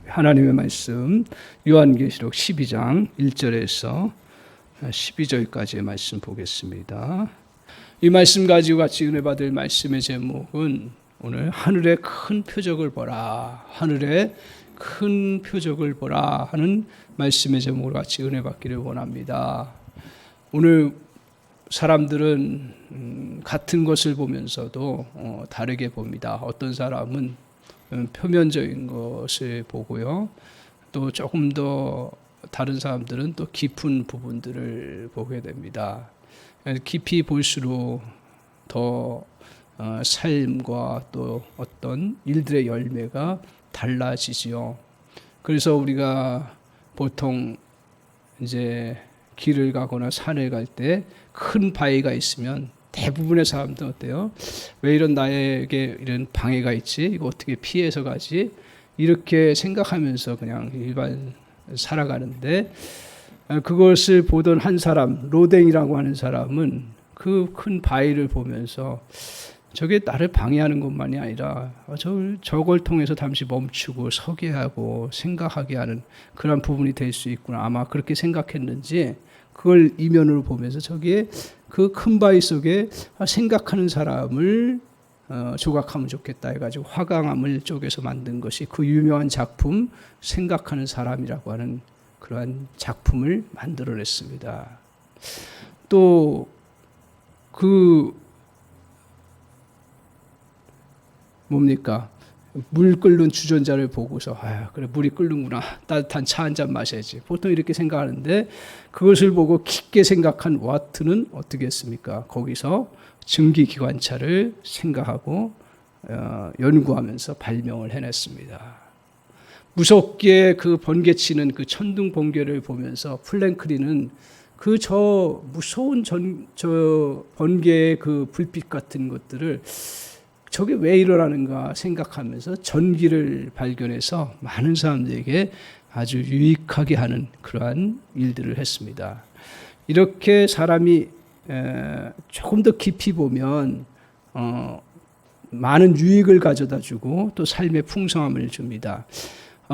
하나님의 말씀 요한계시록 12장 1절에서 12절까지의 말씀 보겠습니다. 이 말씀 가지고 같이 은혜 받을 말씀의 제목은 오늘 하늘의 큰 표적을 보라, 하늘의 큰 표적을 보라 하는 말씀의 제목으로 같이 은혜 받기를 원합니다. 오늘 사람들은 같은 것을 보면서도 다르게 봅니다. 어떤 사람은 표면적인 것을 보고요. 또 조금 더 다른 사람들은 또 깊은 부분들을 보게 됩니다. 깊이 볼수록 더 삶과 또 어떤 일들의 열매가 달라지지요. 그래서 우리가 보통 이제 길을 가거나 산을 갈 때 큰 바위가 있으면 대부분의 사람들은 어때요? 왜 이런 나에게 이런 방해가 있지? 이거 어떻게 피해서 가지? 이렇게 생각하면서 그냥 일반 살아가는데, 그것을 보던 한 사람, 로댕이라고 하는 사람은 그 큰 바위를 보면서 저게 나를 방해하는 것만이 아니라 저걸 통해서 잠시 멈추고 서게 하고 생각하게 하는 그런 부분이 될 수 있구나. 아마 그렇게 생각했는지 그걸 이면으로 보면서 저기에 그 큰 바위 속에 생각하는 사람을 조각하면 좋겠다 해가지고 화강암을 쪼개서 만든 것이 그 유명한 작품 생각하는 사람이라고 하는 그러한 작품을 만들어냈습니다. 또 그 뭡니까? 물 끓는 주전자를 보고서 그래 물이 끓는구나, 따뜻한 차 한 잔 마셔야지, 보통 이렇게 생각하는데 그것을 보고 깊게 생각한 와트는 어떻게 했습니까? 거기서 증기기관차를 생각하고 연구하면서 발명을 해냈습니다. 무섭게 그 번개치는 그 천둥 번개를 보면서 플랭크린은 그 저 무서운 저 번개의 그 불빛 같은 것들을 저게 왜 일어나는가 생각하면서 전기를 발견해서 많은 사람들에게 아주 유익하게 하는 그러한 일들을 했습니다. 이렇게 사람이 조금 더 깊이 보면 많은 유익을 가져다 주고 또 삶의 풍성함을 줍니다.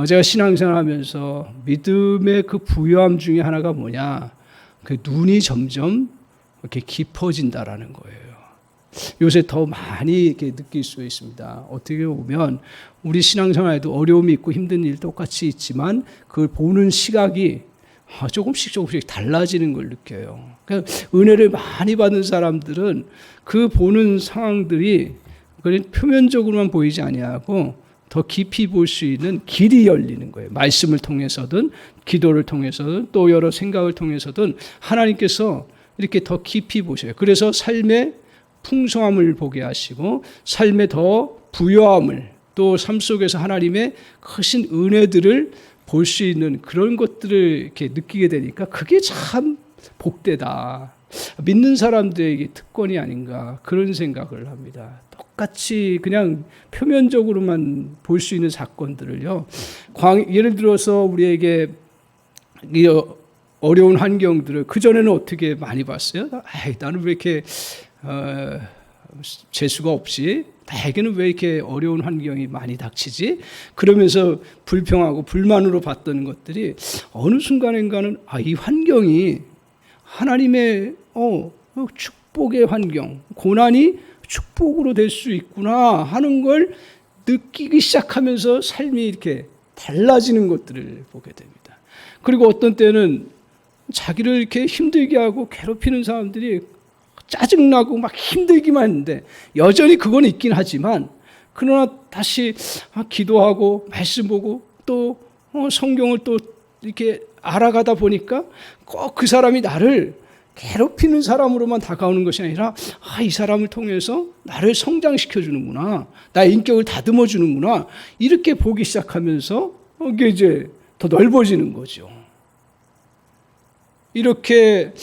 제가 신앙생활하면서 믿음의 그 부요함 중에 하나가 뭐냐, 그 눈이 점점 이렇게 깊어진다라는 거예요. 요새 더 많이 이렇게 느낄 수 있습니다. 어떻게 보면 우리 신앙생활에도 어려움이 있고 힘든 일 똑같이 있지만 그걸 보는 시각이 조금씩 달라지는 걸 느껴요. 그러니까 은혜를 많이 받은 사람들은 그 보는 상황들이 그냥 표면적으로만 보이지 아니하고 더 깊이 볼 수 있는 길이 열리는 거예요. 말씀을 통해서든 기도를 통해서든 또 여러 생각을 통해서든 하나님께서 이렇게 더 깊이 보셔요. 그래서 삶의 풍성함을 보게 하시고 삶의 더 부요함을, 또 삶 속에서 하나님의 크신 은혜들을 볼 수 있는 그런 것들을 이렇게 느끼게 되니까 그게 참 복되다. 믿는 사람들에게 특권이 아닌가 그런 생각을 합니다. 똑같이 그냥 표면적으로만 볼 수 있는 사건들을요. 예를 들어서 우리에게 이 어려운 환경들을 그전에는 어떻게 많이 봤어요? 나는 왜 이렇게 재수가 없이 나에게는 왜 이렇게 어려운 환경이 많이 닥치지? 그러면서 불평하고 불만으로 봤던 것들이 어느 순간인가는 이 환경이 하나님의 축복의 환경, 고난이 축복으로 될 수 있구나 하는 걸 느끼기 시작하면서 삶이 이렇게 달라지는 것들을 보게 됩니다. 그리고 어떤 때는 자기를 이렇게 힘들게 하고 괴롭히는 사람들이 짜증나고 막 힘들기만 했는데 여전히 그건 있긴 하지만 그러나 다시 기도하고 말씀 보고 또 성경을 또 이렇게 알아가다 보니까 꼭 그 사람이 나를 괴롭히는 사람으로만 다가오는 것이 아니라 이 사람을 통해서 나를 성장시켜 주는구나, 나의 인격을 다듬어 주는구나, 이렇게 보기 시작하면서 이게 이제 더 넓어지는 거죠. 이렇게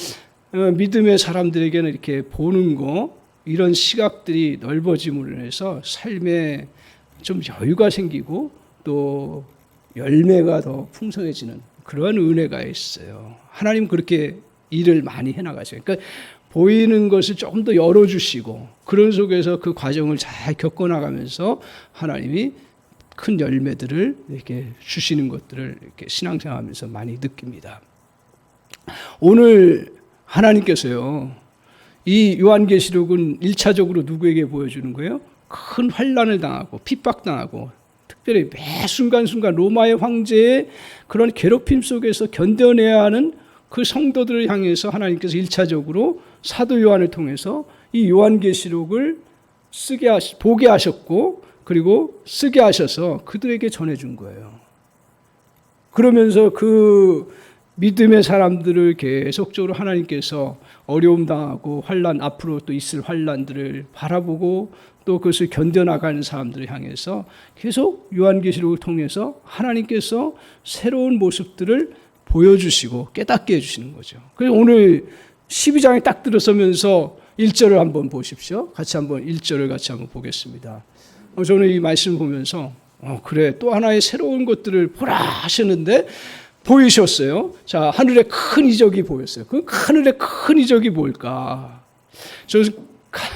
믿음의 사람들에게는 이렇게 보는 거, 이런 시각들이 넓어짐으로 인해서 삶에 좀 여유가 생기고 또 열매가 더 풍성해지는 그런 은혜가 있어요. 하나님 그렇게 일을 많이 해나가셔요. 그러니까 보이는 것을 조금 더 열어주시고 그런 속에서 그 과정을 잘 겪어나가면서 하나님이 큰 열매들을 이렇게 주시는 것들을 이렇게 신앙생활하면서 많이 느낍니다. 오늘 하나님께서요, 이 요한계시록은 1차적으로 누구에게 보여주는 거예요? 큰 환난을 당하고 핍박당하고 특별히 매 순간순간 로마의 황제의 그런 괴롭힘 속에서 견뎌내야 하는 그 성도들을 향해서 하나님께서 1차적으로 사도 요한을 통해서 이 요한계시록을 보게 하셨고, 그리고 쓰게 하셔서 그들에게 전해준 거예요. 그러면서 그 믿음의 사람들을 계속적으로 하나님께서 어려움 당하고 환난, 앞으로 또 있을 환난들을 바라보고 또 그것을 견뎌나가는 사람들을 향해서 계속 요한계시록을 통해서 하나님께서 새로운 모습들을 보여주시고 깨닫게 해주시는 거죠. 그래서 오늘 12장에 딱 들어서면서 1절을 한번 보십시오. 같이 한번 1절을 같이 한번 보겠습니다. 저는 이 말씀을 보면서 그래, 또 하나의 새로운 것들을 보라 하시는데 보이셨어요. 자, 하늘에 큰 이적이 보였어요. 그 하늘에 큰 이적이 뭘까? 저는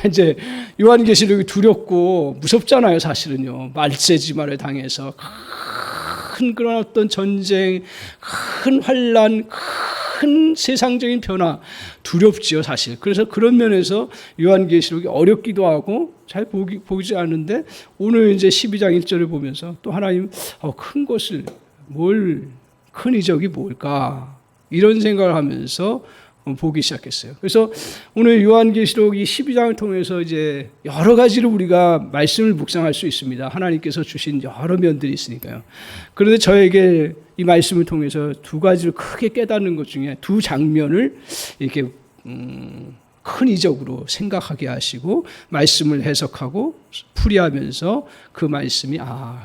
이제 요한계시록이 두렵고 무섭잖아요, 사실은요. 말세지마를 당해서 큰 그런 어떤 전쟁, 큰 환란, 큰 세상적인 변화, 두렵지요, 사실. 그래서 그런 면에서 요한계시록이 어렵기도 하고 잘 보이지 않는데, 오늘 이제 12장 1절을 보면서 또 하나님 큰 것을 큰 이적이 뭘까? 이런 생각을 하면서 보기 시작했어요. 그래서 오늘 요한계시록 이 12장을 통해서 이제 여러 가지로 우리가 말씀을 묵상할 수 있습니다. 하나님께서 주신 여러 면들이 있으니까요. 그런데 저에게 이 말씀을 통해서 두 가지를 크게 깨닫는 것 중에 두 장면을 이렇게 큰 이적으로 생각하게 하시고 말씀을 해석하고 풀이하면서 그 말씀이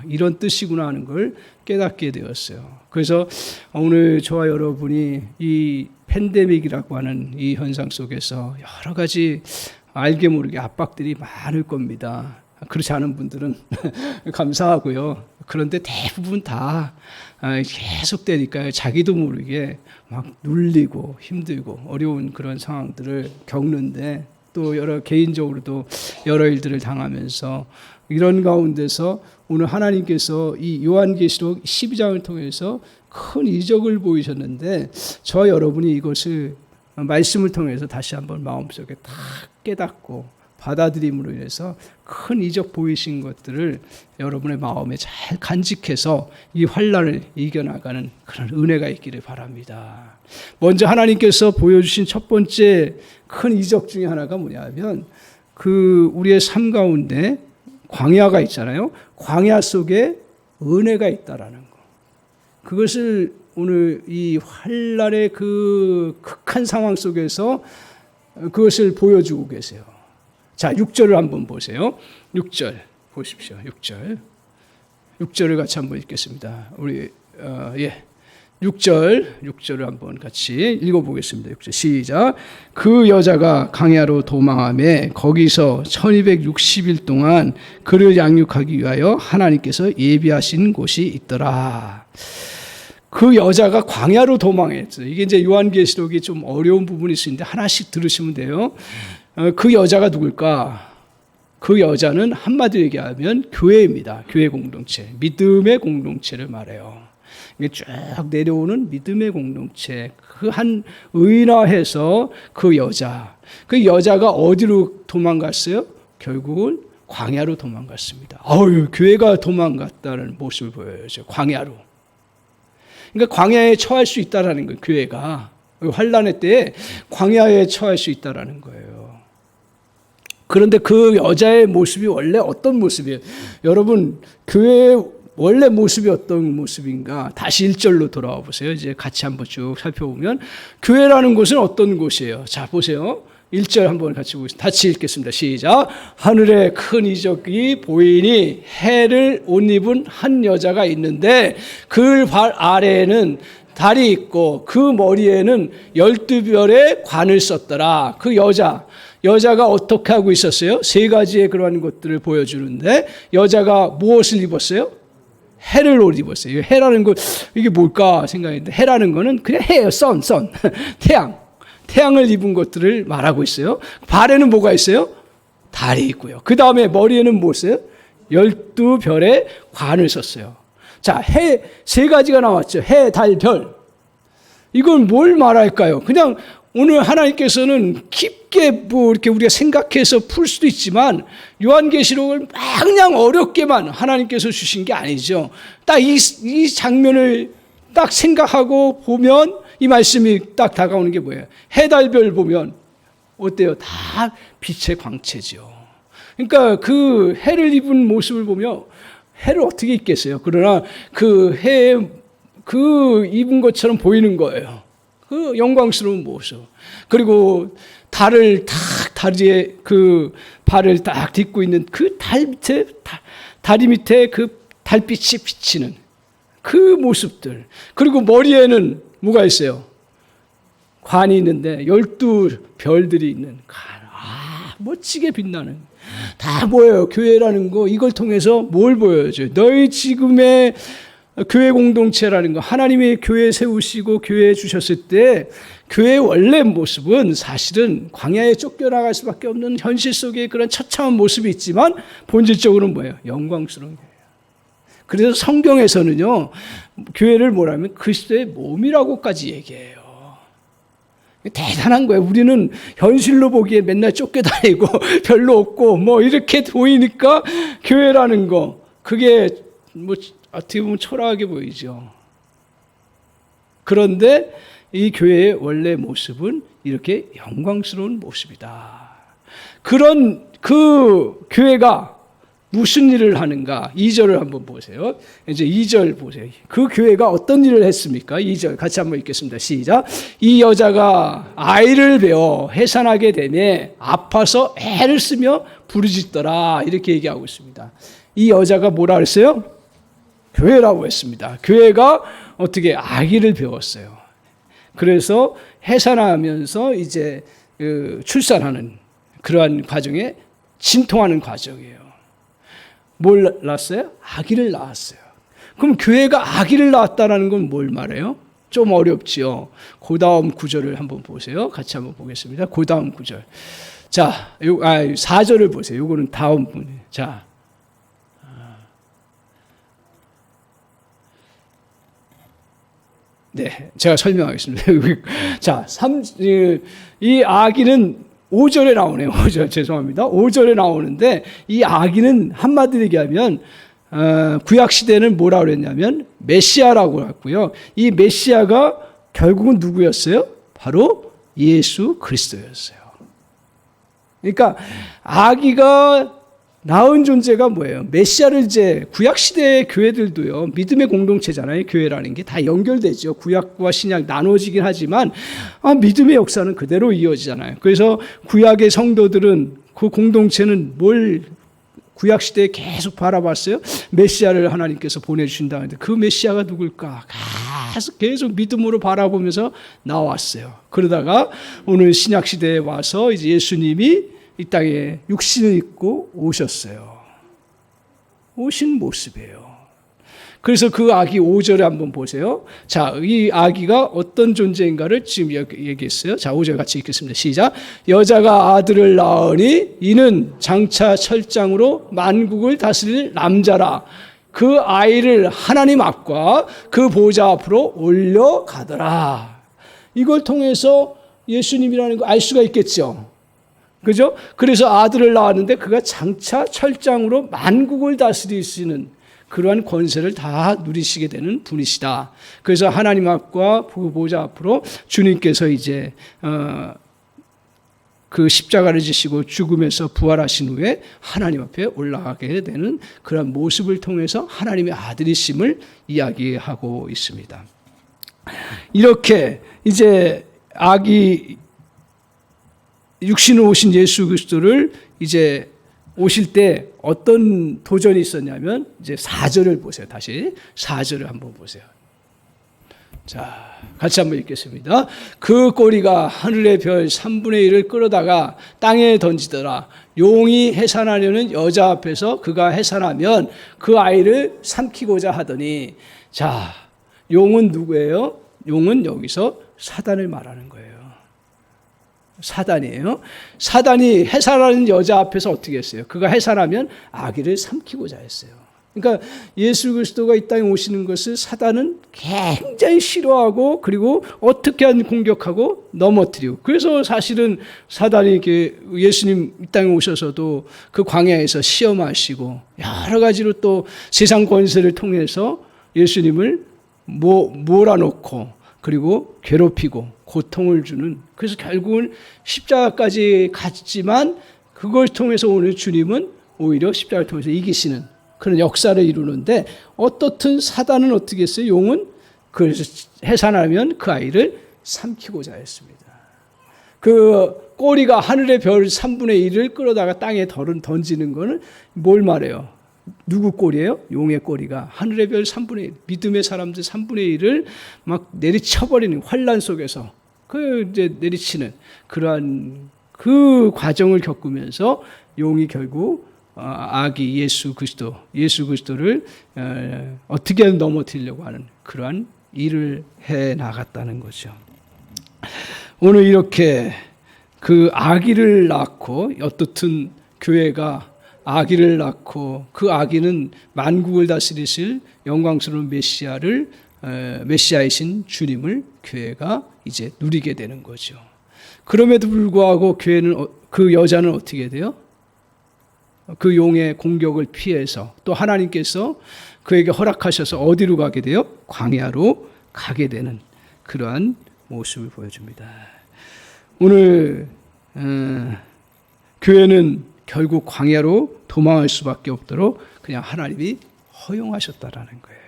이런 뜻이구나 하는 걸 깨닫게 되었어요. 그래서 오늘 저와 여러분이 이 팬데믹이라고 하는 이 현상 속에서 여러 가지 알게 모르게 압박들이 많을 겁니다. 그렇지 않은 분들은 감사하고요. 그런데 대부분 다 계속되니까 자기도 모르게 막 눌리고 힘들고 어려운 그런 상황들을 겪는데, 또 개인적으로도 여러 일들을 당하면서 이런 가운데서 오늘 하나님께서 이 요한계시록 12장을 통해서 큰 이적을 보이셨는데, 저 여러분이 이것을 말씀을 통해서 다시 한번 마음속에 다 깨닫고 받아들임으로 인해서 큰 이적 보이신 것들을 여러분의 마음에 잘 간직해서 이 환난을 이겨나가는 그런 은혜가 있기를 바랍니다. 먼저 하나님께서 보여주신 첫 번째 큰 이적 중에 하나가 뭐냐면, 우리의 삶 가운데 광야가 있잖아요. 광야 속에 은혜가 있다라는 거. 그것을 오늘 이 환난의 그 극한 상황 속에서 그것을 보여주고 계세요. 자, 6절을 한번 보세요. 6절 보십시오. 6절을 같이 한번 읽겠습니다. 우리 6절을 한번 같이 읽어보겠습니다. 6절 시작. 그 여자가 광야로 도망하며 거기서 1260일 동안 그를 양육하기 위하여 하나님께서 예비하신 곳이 있더라. 그 여자가 광야로 도망했어요. 이게 이제 요한계시록이 좀 어려운 부분이 있는데 하나씩 들으시면 돼요. 그 여자가 누굴까? 그 여자는 한마디로 얘기하면 교회입니다. 교회 공동체, 믿음의 공동체를 말해요. 이게 쭉 내려오는 믿음의 공동체, 그 한 의인화해서 그 여자가 어디로 도망갔어요? 결국은 광야로 도망갔습니다. 교회가 도망갔다는 모습을 보여야죠. 광야로. 그러니까 광야에 처할 수 있다라는 거예요. 교회가 환난의 때에 광야에 처할 수 있다라는 거예요. 그런데 그 여자의 모습이 원래 어떤 모습이에요? 여러분, 교회의 원래 모습이 어떤 모습인가? 다시 1절로 돌아와 보세요. 이제 같이 한번 쭉 살펴보면 교회라는 곳은 어떤 곳이에요? 자, 보세요. 1절 한번 같이 보겠습니다. 같이 읽겠습니다. 시작. 하늘에 큰 이적이 보이니 해를 옷 입은 한 여자가 있는데 그 발 아래에는 달이 있고 그 머리에는 12별의 관을 썼더라. 그 여자가 어떻게 하고 있었어요? 세 가지의 그러한 것들을 보여주는데, 여자가 무엇을 입었어요? 해를 옷 입었어요. 해라는 것, 이게 뭘까 생각했는데, 해라는 거는 그냥 해예요. 선. 태양을 입은 것들을 말하고 있어요. 발에는 뭐가 있어요? 달이 있고요. 그 다음에 머리에는 무엇이에요? 12별의 관을 썼어요. 자, 해 세 가지가 나왔죠. 해, 달, 별. 이건 뭘 말할까요? 그냥 오늘 하나님께서는 깊게 뭐 이렇게 우리가 생각해서 풀 수도 있지만 요한계시록을 그냥 어렵게만 하나님께서 주신 게 아니죠. 딱 이 장면을 딱 생각하고 보면 이 말씀이 딱 다가오는 게 뭐예요? 해, 달, 별 보면 어때요? 다 빛의 광채죠. 그러니까 그 해를 입은 모습을 보며 해를 어떻게 입겠어요? 그러나 그 해, 그 입은 것처럼 보이는 거예요. 그 영광스러운 모습. 그리고 달을 딱 다리에 그 발을 딱 딛고 있는 그 달 밑에, 다리 밑에 그 달빛이 비치는 그 모습들. 그리고 머리에는 뭐가 있어요? 관이 있는데 12별들이 있는 관. 멋지게 빛나는. 다 보여요. 교회라는 거 이걸 통해서 뭘 보여줘요? 너희 지금의 교회 공동체라는 거, 하나님이 교회 세우시고 교회 주셨을 때 교회의 원래 모습은 사실은 광야에 쫓겨나갈 수밖에 없는 현실 속에 그런 처참한 모습이 있지만 본질적으로는 뭐예요? 영광스러운 거예요. 그래서 성경에서는요, 교회를 뭐라면 그리스도의 몸이라고까지 얘기해요. 대단한 거예요. 우리는 현실로 보기에 맨날 쫓겨다니고 별로 없고 뭐 이렇게 보이니까 교회라는 거, 그게 뭐 어떻게 보면 초라하게 보이죠. 그런데 이 교회의 원래 모습은 이렇게 영광스러운 모습이다. 그런 그 교회가 무슨 일을 하는가? 2절을 한번 보세요. 이제 2절 보세요. 그 교회가 어떤 일을 했습니까? 2절 같이 한번 읽겠습니다. 시작. 이 여자가 아이를 베어 해산하게 되매 아파서 애를 쓰며 부르짖더라. 이렇게 얘기하고 있습니다. 이 여자가 뭐라 그랬어요? 교회라고 했습니다. 교회가 어떻게 아기를 배웠어요. 그래서 해산하면서 이제 출산하는 그러한 과정에 진통하는 과정이에요. 뭘 낳았어요? 아기를 낳았어요. 그럼 교회가 아기를 낳았다는 건 뭘 말해요? 좀 어렵지요. 그 다음 구절을 한번 보세요. 같이 한번 보겠습니다. 그 다음 구절. 자, 4절을 보세요. 요거는 다음 분이. 자. 네, 제가 설명하겠습니다. 자, 이 아기는 5절에 나오네요. 5절, 죄송합니다. 5절에 나오는데 이 아기는 한마디로 얘기하면 구약시대는 뭐라고 그랬냐면 메시아라고 했고요. 이 메시아가 결국은 누구였어요? 바로 예수 그리스도였어요. 그러니까 아기가 낳은 존재가 뭐예요? 메시아를 이제 구약시대의 교회들도요, 믿음의 공동체잖아요. 교회라는 게 다 연결되죠. 구약과 신약 나눠지긴 하지만 믿음의 역사는 그대로 이어지잖아요. 그래서 구약의 성도들은 그 공동체는 뭘 구약시대에 계속 바라봤어요? 메시아를 하나님께서 보내주신다는데 그 메시아가 누굴까? 계속 믿음으로 바라보면서 나왔어요. 그러다가 오늘 신약시대에 와서 이제 예수님이 이 땅에 육신을 입고 오셨어요. 오신 모습이에요. 그래서 그 아기 5절에 한번 보세요. 자, 이 아기가 어떤 존재인가를 지금 얘기했어요. 자, 5절 같이 읽겠습니다. 시작. 여자가 아들을 낳으니 이는 장차 철장으로 만국을 다스릴 남자라. 그 아이를 하나님 앞과 그 보좌 앞으로 올려가더라. 이걸 통해서 예수님이라는 거 알 수가 있겠죠. 그죠? 그래서 아들을 낳았는데 그가 장차 철장으로 만국을 다스릴 수 있는 그러한 권세를 다 누리시게 되는 분이시다. 그래서 하나님 앞과 보좌 앞으로 주님께서 이제 그 십자가를 지시고 죽음에서 부활하신 후에 하나님 앞에 올라가게 되는 그런 모습을 통해서 하나님의 아들이심을 이야기하고 있습니다. 이렇게 이제 아기 육신으로 오신 예수 그리스도를 이제 오실 때 어떤 도전이 있었냐면 이제 4절을 보세요. 다시 4절을 한번 보세요. 자, 같이 한번 읽겠습니다. 그 꼬리가 하늘의 별 3분의 1을 끌어다가 땅에 던지더라. 용이 해산하려는 여자 앞에서 그가 해산하면 그 아이를 삼키고자 하더니, 자, 용은 누구예요? 용은 여기서 사단을 말하는 거예요. 사단이에요. 사단이 해산하는 여자 앞에서 어떻게 했어요? 그가 해산하면 아기를 삼키고자 했어요. 그러니까 예수 그리스도가 이 땅에 오시는 것을 사단은 굉장히 싫어하고 그리고 어떻게 하든 공격하고 넘어뜨리고, 그래서 사실은 사단이 이렇게 예수님 이 땅에 오셔서도 그 광야에서 시험하시고 여러 가지로 또 세상 권세를 통해서 예수님을 몰아놓고 그리고 괴롭히고 고통을 주는, 그래서 결국은 십자가까지 갔지만 그걸 통해서 오늘 주님은 오히려 십자가를 통해서 이기시는 그런 역사를 이루는데, 어떻든 사단은 어떻게 했어요? 용은 그래서 해산하면 그 아이를 삼키고자 했습니다. 그 꼬리가 하늘의 별 3분의 1을 끌어다가 땅에 던지는 거는 뭘 말해요? 누구 꼬리예요? 용의 꼬리가 하늘의 별 3분의 1, 믿음의 사람들 3분의 1을 막 내리쳐버리는, 환란 속에서 그 이제 내리치는 그러한 그 과정을 겪으면서 용이 결국 아기 예수 그리스도를 어떻게든 넘어뜨리려고 하는 그러한 일을 해 나갔다는 거죠. 오늘 이렇게 그 아기를 낳고, 어떻든 교회가 아기를 낳고 그 아기는 만국을 다스리실 영광스러운 메시아이신 주님을 교회가 이제 누리게 되는 거죠. 그럼에도 불구하고 교회는, 그 여자는 어떻게 돼요? 그 용의 공격을 피해서 또 하나님께서 그에게 허락하셔서 어디로 가게 돼요? 광야로 가게 되는 그러한 모습을 보여줍니다. 오늘 교회는 결국 광야로 도망할 수밖에 없도록 그냥 하나님이 허용하셨다라는 거예요.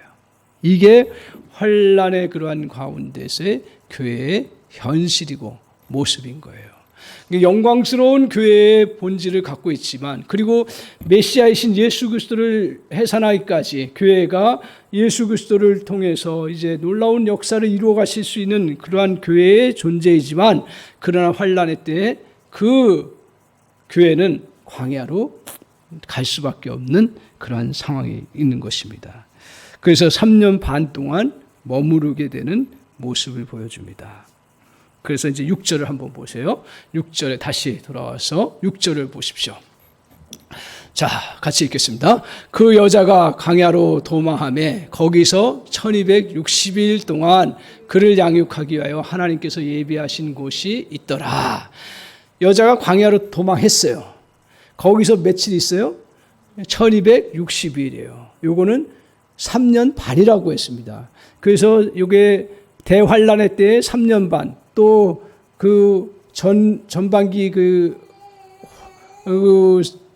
이게 환란의 그러한 가운데서의 교회의 현실이고 모습인 거예요. 영광스러운 교회의 본질을 갖고 있지만, 그리고 메시아이신 예수 그리스도를 해산하기까지 교회가 예수 그리스도를 통해서 이제 놀라운 역사를 이루어 가실 수 있는 그러한 교회의 존재이지만, 그러나 환란의 때에 그 교회는 광야로 갈 수밖에 없는 그러한 상황이 있는 것입니다. 그래서 3년 반 동안 머무르게 되는 모습을 보여줍니다. 그래서 이제 6절을 한번 보세요. 6절에 다시 돌아와서 6절을 보십시오. 자, 같이 읽겠습니다. 그 여자가 광야로 도망하며 거기서 1260일 동안 그를 양육하기 위하여 하나님께서 예비하신 곳이 있더라. 여자가 광야로 도망했어요. 거기서 며칠 있어요? 1260일이에요. 요거는 3년 반이라고 했습니다. 그래서 이게 대환란의 때에 3년 반, 또 그 전반기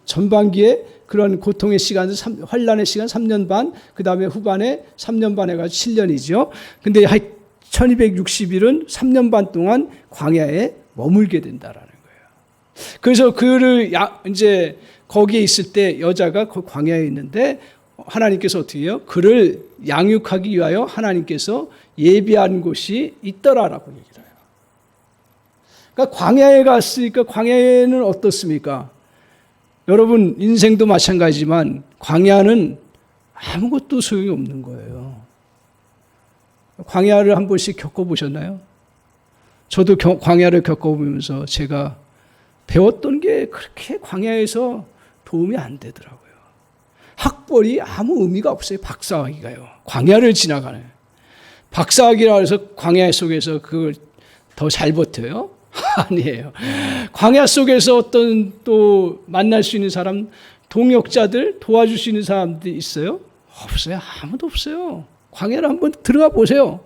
전반기에 그런 고통의 시간, 환란의 시간 3년 반, 그 다음에 후반에 3년 반 해가지고 7년이죠. 근데 1260일은 3년 반 동안 광야에 머물게 된다라는 거예요. 그래서 그를 이제 거기에 있을 때 여자가 그 광야에 있는데 하나님께서 어떻게 해요? 그를 양육하기 위하여 하나님께서 예비한 곳이 있더라라고 얘기를 해요. 그러니까 광야에 갔으니까 광야에는 어떻습니까? 여러분 인생도 마찬가지지만 광야는 아무것도 소용이 없는 거예요. 광야를 한 번씩 겪어보셨나요? 저도 광야를 겪어보면서 제가 배웠던 게 그렇게 광야에서 도움이 안 되더라고요. 학벌이 아무 의미가 없어요. 박사학위가요. 광야를 지나가는. 박사학위라 해서 광야 속에서 그걸 더 잘 버텨요? 아니에요. 광야 속에서 어떤 또 만날 수 있는 사람, 동역자들, 도와줄 수 있는 사람들이 있어요? 없어요. 아무도 없어요. 광야를 한번 들어가 보세요.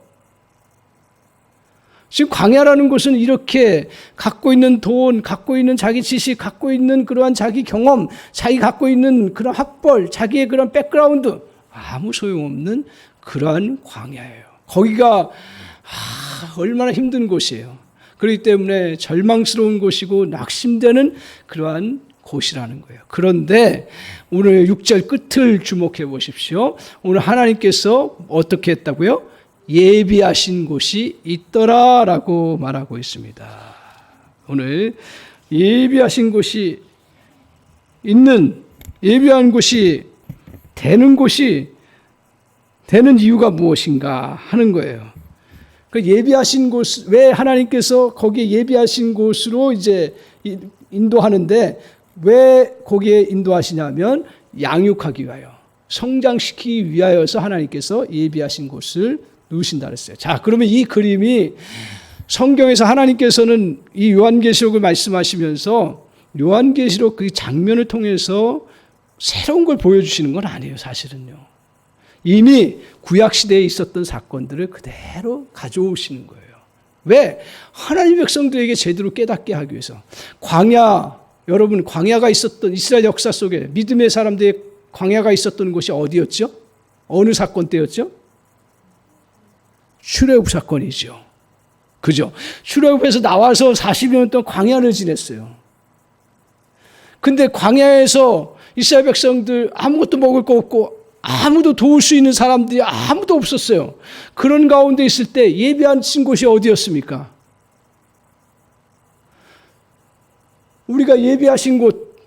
지금 광야라는 곳은 이렇게 갖고 있는 돈, 갖고 있는 자기 지식, 갖고 있는 그러한 자기 경험, 자기 갖고 있는 그런 학벌, 자기의 그런 백그라운드, 아무 소용없는 그러한 광야예요. 거기가 얼마나 힘든 곳이에요. 그렇기 때문에 절망스러운 곳이고 낙심되는 그러한 곳이라는 거예요. 그런데 오늘 6절 끝을 주목해 보십시오. 오늘 하나님께서 어떻게 했다고요? 예비하신 곳이 있더라라고 말하고 있습니다. 오늘 예비하신 곳이 있는, 예비한 곳이 되는 이유가 무엇인가 하는 거예요. 그 예비하신 곳, 왜 하나님께서 거기에 예비하신 곳으로 이제 인도하는데 왜 거기에 인도하시냐면 양육하기 위하여, 성장시키기 위하여서 하나님께서 예비하신 곳을 누우신다 그랬어요. 자, 그러면 이 그림이 성경에서 하나님께서는 이 요한계시록을 말씀하시면서 요한계시록 그 장면을 통해서 새로운 걸 보여주시는 건 아니에요, 사실은요. 이미 구약시대에 있었던 사건들을 그대로 가져오시는 거예요. 왜? 하나님 백성들에게 제대로 깨닫게 하기 위해서. 광야, 여러분 광야가 있었던 이스라엘 역사 속에 믿음의 사람들의 광야가 있었던 곳이 어디였죠? 어느 사건 때였죠? 출애굽 사건이죠. 그죠? 출애굽에서 나와서 40년 동안 광야를 지냈어요. 근데 광야에서 이스라엘 백성들 아무것도 먹을 거 없고 아무도 도울 수 있는 사람들이 아무도 없었어요. 그런 가운데 있을 때 예비하신 곳이 어디였습니까? 우리가 예비하신 곳,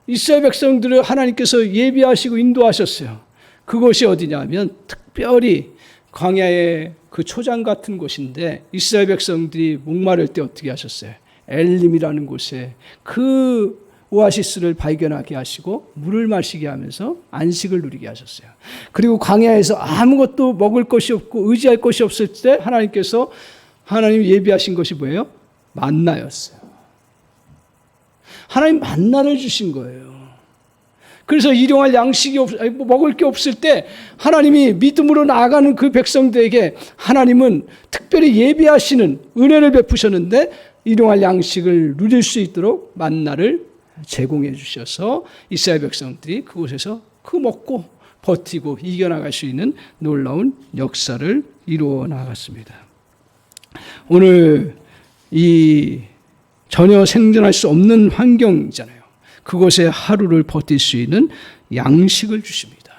이스라엘 백성들을 하나님께서 예비하시고 인도하셨어요. 그곳이 어디냐면 특별히 광야의 그 초장 같은 곳인데 이스라엘 백성들이 목마를 때 어떻게 하셨어요? 엘림이라는 곳에 그 오아시스를 발견하게 하시고 물을 마시게 하면서 안식을 누리게 하셨어요. 그리고 광야에서 아무것도 먹을 것이 없고 의지할 것이 없을 때 하나님께서 하나님 예비하신 것이 뭐예요? 만나였어요. 하나님 만나를 주신 거예요. 그래서 일용할 양식이 먹을 게 없을 때 하나님이 믿음으로 나아가는 그 백성들에게 하나님은 특별히 예비하시는 은혜를 베푸셨는데 일용할 양식을 누릴 수 있도록 만나를 제공해 주셔서 이스라엘 백성들이 그곳에서 그 먹고 버티고 이겨나갈 수 있는 놀라운 역사를 이루어 나갔습니다. 오늘 이 전혀 생존할 수 없는 환경이잖아요. 그곳에 하루를 버틸 수 있는 양식을 주십니다.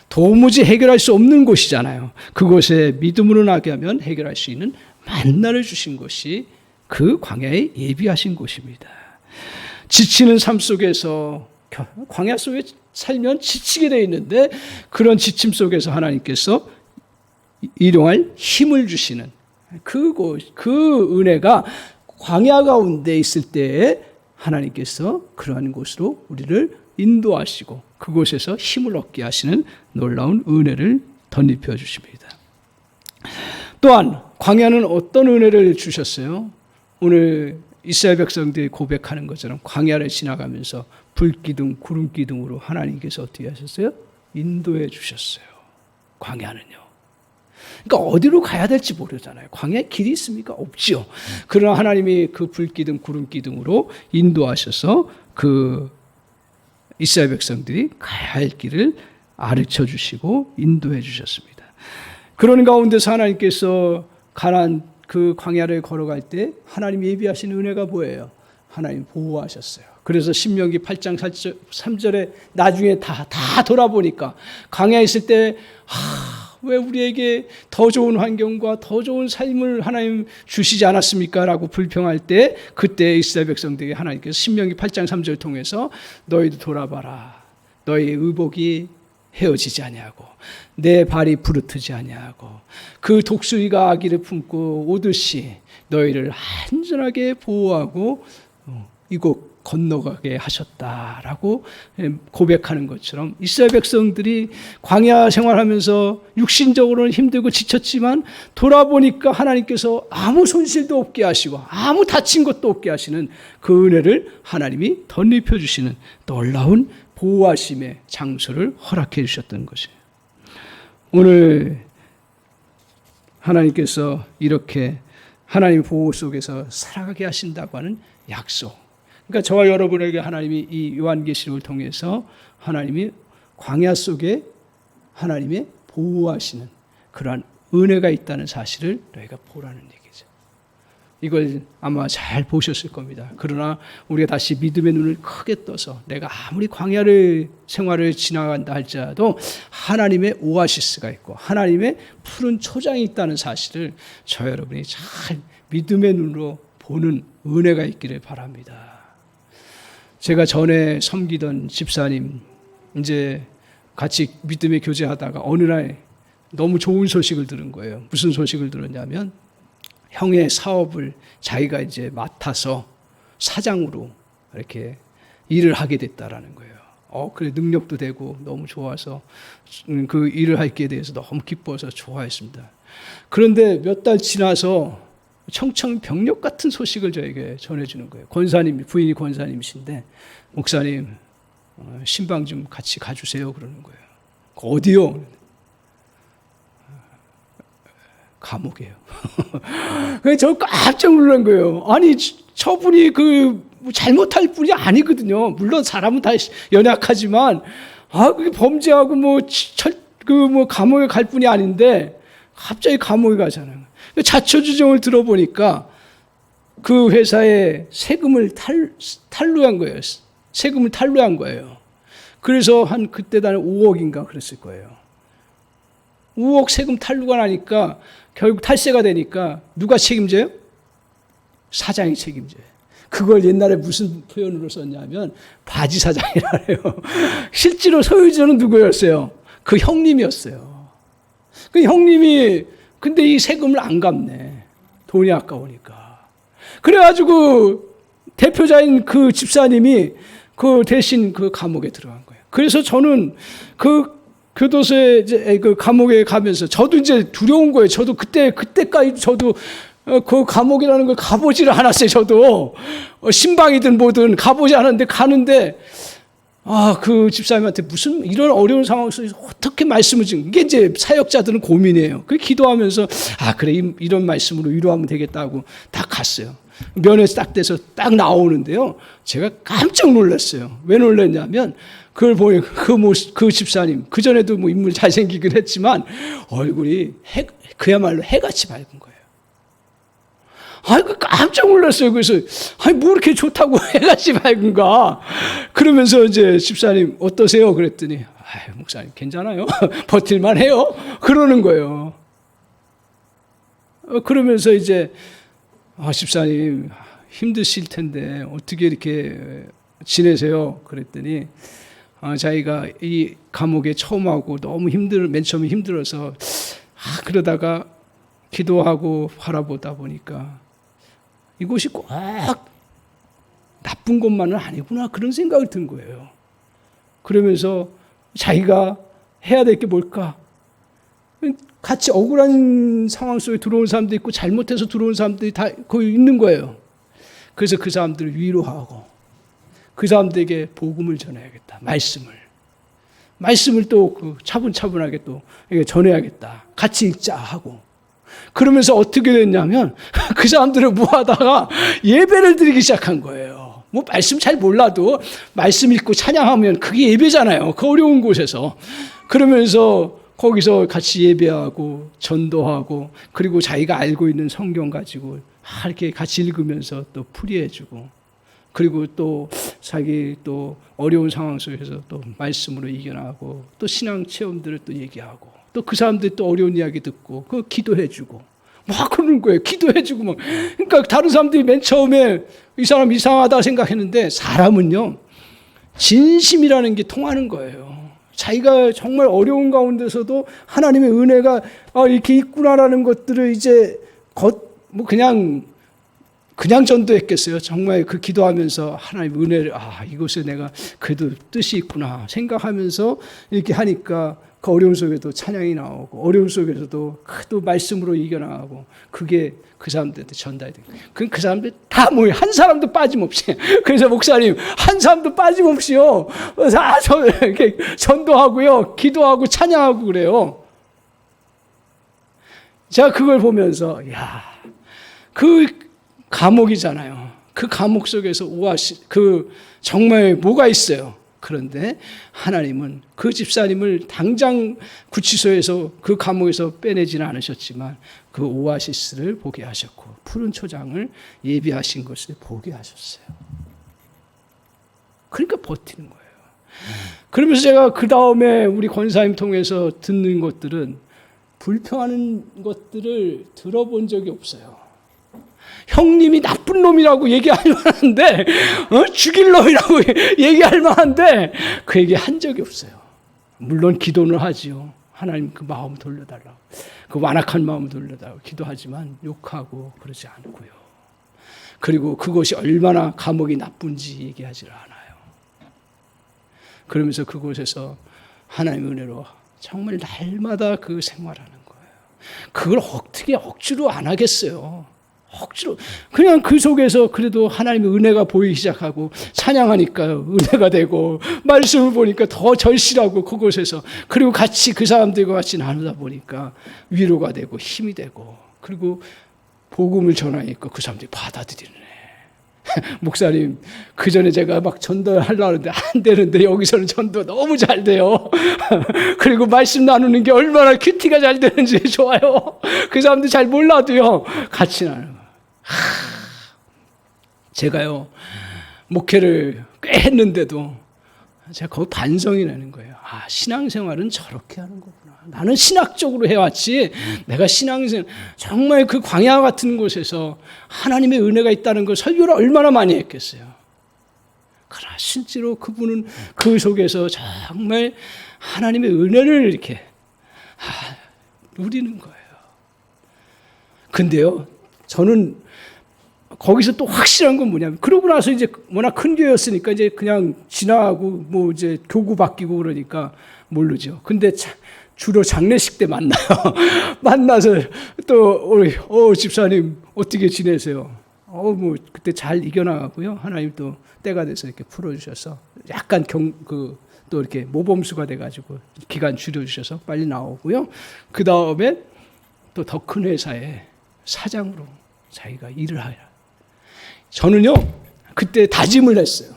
도무지 해결할 수 없는 곳이잖아요. 그곳에 믿음으로 나게 하면 해결할 수 있는 만나를 주신 것이 그 광야에 예비하신 곳입니다. 지치는 삶 속에서 광야 속에 살면 지치게 되어 있는데 그런 지침 속에서 하나님께서 일용할 힘을 주시는 그 은혜가 광야 가운데 있을 때에 하나님께서 그러한 곳으로 우리를 인도하시고 그곳에서 힘을 얻게 하시는 놀라운 은혜를 덧입혀 주십니다. 또한 광야는 어떤 은혜를 주셨어요? 오늘 이스라엘 백성들이 고백하는 것처럼 광야를 지나가면서 불기둥, 구름기둥으로 하나님께서 어떻게 하셨어요? 인도해 주셨어요. 광야는요. 그러니까 어디로 가야 될지 모르잖아요. 광야에 길이 있습니까? 없지요. 그러나 하나님이 그 불기둥, 구름기둥으로 인도하셔서 그 이스라엘 백성들이 가야 할 길을 가르쳐 주시고 인도해 주셨습니다. 그런 가운데서 하나님께서 가나안 그 광야를 걸어갈 때 하나님 예비하신 은혜가 뭐예요? 하나님 보호하셨어요. 그래서 신명기 8장 3절에 나중에 다 돌아보니까 광야에 있을 때 왜 우리에게 더 좋은 환경과 더 좋은 삶을 하나님 주시지 않았습니까? 라고 불평할 때 그때 이스라엘 백성들에게 하나님께서 신명기 8장 3절을 통해서 너희도 돌아봐라. 너희의 의복이 헤어지지 아니하고 내 발이 부르트지 아니하고 그 독수리가 아기를 품고 오듯이 너희를 안전하게 보호하고 이곳 건너가게 하셨다라고 고백하는 것처럼 이스라엘 백성들이 광야 생활하면서 육신적으로는 힘들고 지쳤지만 돌아보니까 하나님께서 아무 손실도 없게 하시고 아무 다친 것도 없게 하시는 그 은혜를 하나님이 덧입혀 주시는 놀라운 보호하심의 장소를 허락해 주셨던 것이에요. 오늘 하나님께서 이렇게 하나님 보호 속에서 살아가게 하신다고 하는 약속. 그러니까 저와 여러분에게 하나님이 이 요한계시록을 통해서 하나님이 광야 속에 하나님의 보호하시는 그러한 은혜가 있다는 사실을 너희가 보라는 얘기죠. 이걸 아마 잘 보셨을 겁니다. 그러나 우리가 다시 믿음의 눈을 크게 떠서 내가 아무리 광야를 생활을 지나간다 할지라도 하나님의 오아시스가 있고 하나님의 푸른 초장이 있다는 사실을 저 여러분이 잘 믿음의 눈으로 보는 은혜가 있기를 바랍니다. 제가 전에 섬기던 집사님 이제 같이 믿음의 교제하다가 어느 날 너무 좋은 소식을 들은 거예요. 무슨 소식을 들었냐면 형의 사업을 자기가 이제 맡아서 사장으로 이렇게 일을 하게 됐다라는 거예요. 그래 능력도 되고 너무 좋아서 그 일을 하게 돼서 너무 기뻐서 좋아했습니다. 그런데 몇 달 지나서 청천벽력 같은 소식을 저에게 전해주는 거예요. 권사님, 부인이 권사님이신데 목사님 신방 좀 같이 가주세요 그러는 거예요. 어디요? 감옥이에요. 그래서 저 깜짝 놀란 거예요. 아니 저분이 잘못할 분이 아니거든요. 물론 사람은 다 연약하지만 그게 범죄하고 감옥에 갈 분이 아닌데 갑자기 감옥에 가잖아요. 자초지종을 들어보니까 그 회사에 세금을 탈루한 거예요. 세금을 탈루한 거예요. 그래서 그때 단 5억인가 그랬을 거예요. 5억 세금 탈루가 나니까 결국 탈세가 되니까 누가 책임져요? 사장이 책임져요. 그걸 옛날에 무슨 표현으로 썼냐면 바지 사장이라래요. 실제로 소유주는 누구였어요? 그 형님이었어요. 그 형님이 근데 이 세금을 안 갚네. 돈이 아까우니까. 그래가지고 대표자인 그 집사님이 대신 감옥에 들어간 거예요. 그래서 저는 교도소에 그 감옥에 가면서 저도 이제 두려운 거예요. 저도 그때까지 저도 그 감옥이라는 걸 가보지를 않았어요. 저도 신방이든 뭐든 가보지 않았는데 가는데 그 집사님한테 무슨 이런 어려운 상황 속에서 어떻게 말씀을 지금 이게 이제 사역자들은 고민이에요. 그 기도하면서 그래 이런 말씀으로 위로하면 되겠다고 딱 갔어요. 면회에서 딱 돼서 딱 나오는데요. 제가 깜짝 놀랐어요. 왜 놀랐냐면 그걸 보니 그 집사님 그 전에도 인물 잘생기긴 했지만 얼굴이 그야말로 해같이 밝은 거예요. 깜짝 놀랐어요. 그래서 뭐 이렇게 좋다고 해같이 밝은가? 그러면서 이제 집사님 어떠세요? 그랬더니 목사님 괜찮아요. 버틸만 해요. 그러는 거예요. 그러면서 이제 집사님 힘드실 텐데 어떻게 이렇게 지내세요? 그랬더니 자기가 이 감옥에 처음 하고 너무 맨 처음에 힘들어서 그러다가 기도하고 바라보다 보니까 이곳이 꼭 나쁜 것만은 아니구나 그런 생각이 든 거예요. 그러면서 자기가 해야 될 게 뭘까? 같이 억울한 상황 속에 들어온 사람도 있고 잘못해서 들어온 사람들이 다 거기 있는 거예요. 그래서 그 사람들을 위로하고 그 사람들에게 복음을 전해야겠다. 말씀을 또 차분차분하게 또 전해야겠다. 같이 읽자 하고 그러면서 어떻게 됐냐면 그 사람들을 모아다가 예배를 드리기 시작한 거예요. 말씀 잘 몰라도 말씀 읽고 찬양하면 그게 예배잖아요. 그 어려운 곳에서. 그러면서 거기서 같이 예배하고 전도하고 그리고 자기가 알고 있는 성경 가지고 이렇게 같이 읽으면서 또 풀이해주고 그리고 또 자기 또 어려운 상황 속에서 또 말씀으로 이겨나가고 또 신앙 체험들을 또 얘기하고 또 그 사람들이 또 어려운 이야기 듣고 그 기도해주고 그러는 거예요. 기도해주고 그러니까 다른 사람들이 맨 처음에 이 사람 이상하다 생각했는데 사람은요 진심이라는 게 통하는 거예요. 자기가 정말 어려운 가운데서도 하나님의 은혜가 이렇게 있구나라는 것들을 이제 그냥 전도했겠어요. 정말 그 기도하면서 하나님의 은혜를 이곳에 내가 그래도 뜻이 있구나 생각하면서 이렇게 하니까 그 어려움 속에도 찬양이 나오고 어려움 속에서도 또 말씀으로 이겨나가고 그게 그 사람들한테 전달이 된 거예요. 그 사람들 다 모여 한 사람도 빠짐없이. 그래서 목사님 한 사람도 빠짐없이요 다 이렇게 전도하고요 기도하고 찬양하고 그래요. 제가 그걸 보면서 그 감옥이잖아요. 그 감옥 속에서 정말 뭐가 있어요. 그런데 하나님은 그 집사님을 당장 구치소에서 그 감옥에서 빼내지는 않으셨지만 그 오아시스를 보게 하셨고 푸른 초장을 예비하신 것을 보게 하셨어요. 그러니까 버티는 거예요. 그러면서 제가 그 다음에 우리 권사님 통해서 듣는 것들은 불평하는 것들을 들어본 적이 없어요. 형님이 나쁜 놈이라고 얘기할 만한데 죽일 놈이라고 얘기할 만한데 그 얘기 한 적이 없어요. 물론 기도는 하지요. 하나님 그 마음 돌려달라고, 그 완악한 마음 돌려달라고 기도하지만 욕하고 그러지 않고요. 그리고 그것이 얼마나 감옥이 나쁜지 얘기하지를 않아요. 그러면서 그곳에서 하나님의 은혜로 정말 날마다 그 생활하는 거예요. 그걸 어떻게 억지로 안 하겠어요. 억지로 그냥 그 속에서 그래도 하나님의 은혜가 보이기 시작하고 찬양하니까 은혜가 되고 말씀을 보니까 더 절실하고 그곳에서 그리고 같이 그 사람들과 같이 나누다 보니까 위로가 되고 힘이 되고 그리고 복음을 전하니까 그 사람들이 받아들이네. 목사님, 그 전에 제가 막 전도하려고 하는데 안 되는데 여기서는 전도 너무 잘 돼요. 그리고 말씀 나누는 게 얼마나 큐티가 잘 되는지 좋아요. 그 사람들 잘 몰라도요, 같이 나누는 거예요. 제가요, 목회를 꽤 했는데도 제가 거기 반성이 나는 거예요. 아, 신앙생활은 저렇게 하는 거구나. 나는 신학적으로 해왔지. 내가 신앙생활, 정말 그 광야 같은 곳에서 하나님의 은혜가 있다는 걸 설교를 얼마나 많이 했겠어요. 그러나 실제로 그분은 그 속에서 정말 하나님의 은혜를 이렇게 누리는 거예요. 근데요, 저는 거기서 또 확실한 건 뭐냐면, 그러고 나서 이제 워낙 큰 교회였으니까 이제 그냥 지나가고 뭐 이제 교구 바뀌고 그러니까 모르죠. 근데 주로 장례식 때 만나요. 만나서 또 우리 집사님 어떻게 지내세요? 뭐 그때 잘 이겨나가고요. 하나님 또 때가 돼서 이렇게 풀어주셔서 약간 또 이렇게 모범수가 돼가지고 기간 줄여주셔서 빨리 나오고요. 그 다음에 또 더 큰 회사에 사장으로 자기가 일을 하라. 저는요 그때 다짐을 했어요.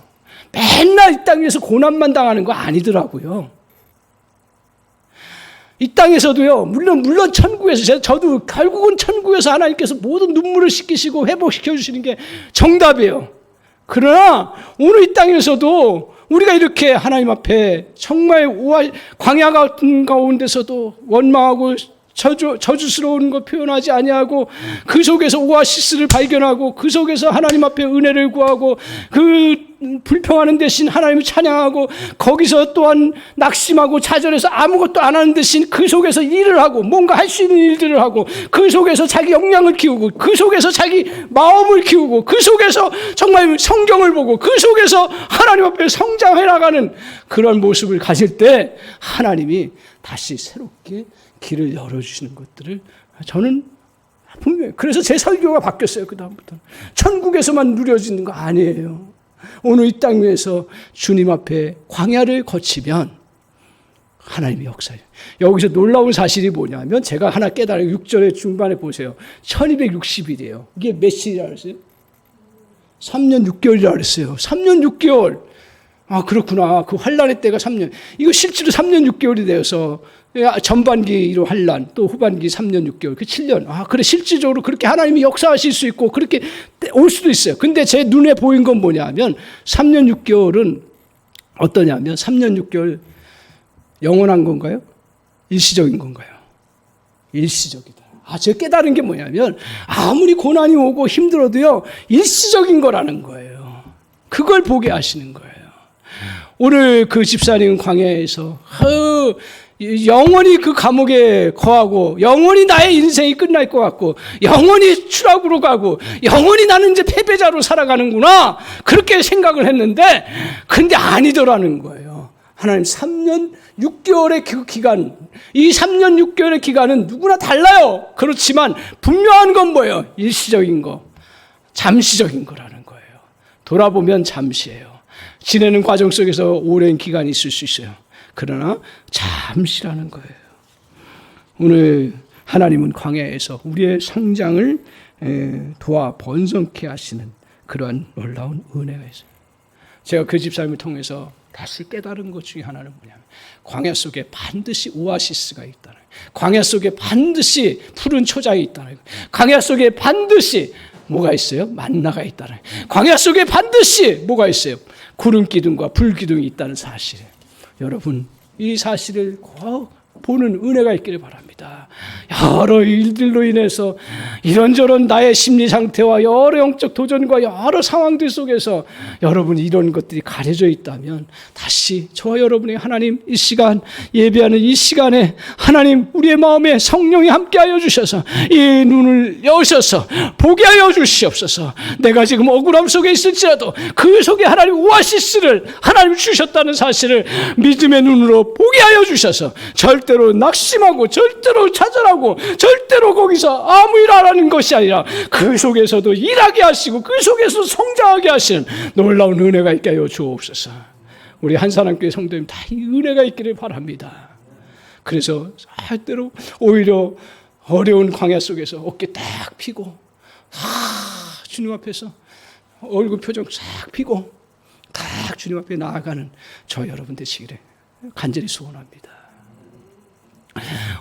맨날 이 땅에서 고난만 당하는 거 아니더라고요. 이 땅에서도요, 물론 천국에서, 저도 결국은 천국에서 하나님께서 모든 눈물을 씻기시고 회복시켜 주시는 게 정답이에요. 그러나 오늘 이 땅에서도 우리가 이렇게 하나님 앞에 정말 광야 같은 가운데서도 원망하고 저주스러운 거 표현하지 아니하고 그 속에서 오아시스를 발견하고 그 속에서 하나님 앞에 은혜를 구하고 그 불평하는 대신 하나님을 찬양하고 거기서 또한 낙심하고 좌절해서 아무것도 안 하는 대신 그 속에서 일을 하고 뭔가 할 수 있는 일들을 하고 그 속에서 자기 역량을 키우고 그 속에서 자기 마음을 키우고 그 속에서 정말 성경을 보고 그 속에서 하나님 앞에 성장해 나가는 그런 모습을 가질 때 하나님이 다시 새롭게 길을 열어주시는 것들을 저는 분명히, 그래서 제 설교가 바뀌었어요. 그 다음부터 천국에서만 누려지는 거 아니에요. 오늘 이 땅 위에서 주님 앞에 광야를 거치면 하나님의 역사예요. 여기서 놀라운 사실이 뭐냐면 제가 하나 깨달아요. 6절의 중반에 보세요. 1260일이에요. 이게 며칠이라고 했어요? 3년 6개월이라고 그랬어요. 3년 6개월. 아, 그렇구나. 그 환란의 때가 3년. 이거 실제로 3년 6개월이 되어서 전반기로 환란, 또 후반기 3년 6개월, 그 7년. 아, 그래, 실질적으로 그렇게 하나님이 역사하실 수 있고, 그렇게 올 수도 있어요. 근데 제 눈에 보인 건 뭐냐면, 3년 6개월은 어떠냐면, 3년 6개월 영원한 건가요? 일시적인 건가요? 일시적이다. 아, 제가 깨달은 게 뭐냐면, 아무리 고난이 오고 힘들어도요, 일시적인 거라는 거예요. 그걸 보게 하시는 거예요. 오늘 그 집사님 광야에서, 영원히 그 감옥에 거하고 영원히 나의 인생이 끝날 것 같고 영원히 추락으로 가고 영원히 나는 이제 패배자로 살아가는구나 그렇게 생각을 했는데 근데 아니더라는 거예요. 하나님 3년 6개월의 그 기간, 이 3년 6개월의 기간은 누구나 달라요. 그렇지만 분명한 건 뭐예요? 일시적인 거, 잠시적인 거라는 거예요. 돌아보면 잠시예요. 지내는 과정 속에서 오랜 기간이 있을 수 있어요. 그러나 잠시라는 거예요. 오늘 하나님은 광야에서 우리의 성장을 도와 번성케 하시는 그러한 놀라운 은혜가 있어요. 제가 그 집사님을 통해서 다시 깨달은 것 중에 하나는 뭐냐면 광야 속에 반드시 오아시스가 있다는 거예요. 광야 속에 반드시 푸른 초장이 있다는 거예요. 광야 속에 반드시 뭐가 있어요? 만나가 있다는 거예요. 광야 속에 반드시 뭐가 있어요? 구름 기둥과 불 기둥이 있다는 사실이에요. 여러분, 이 사실을 꼭 보는 은혜가 있기를 바랍니다. 여러 일들로 인해서 이런저런 나의 심리 상태와 여러 영적 도전과 여러 상황들 속에서 여러분이 이런 것들이 가려져 있다면 다시 저와 여러분이 하나님 이 시간 예배하는 이 시간에 하나님 우리의 마음에 성령이 함께하여 주셔서 이 눈을 여셔서 보게 하여 주시옵소서. 내가 지금 억울함 속에 있을지라도 그 속에 하나님 오아시스를 하나님 주셨다는 사실을 믿음의 눈으로 보게 하여 주셔서 절대로 낙심하고 절대로 좌절하고 절대로 거기서 아무 일 안 하는 것이 아니라 그 속에서도 일하게 하시고 그 속에서 성장하게 하시는 놀라운 은혜가 있게 하여 주옵소서. 우리 한사람교회 성도님 다 이 은혜가 있기를 바랍니다. 그래서 때로 오히려 어려운 광야 속에서 어깨 딱 펴고 주님 앞에서 얼굴 표정 싹 펴고 딱 주님 앞에 나아가는 저 여러분 되시기를 간절히 소원합니다.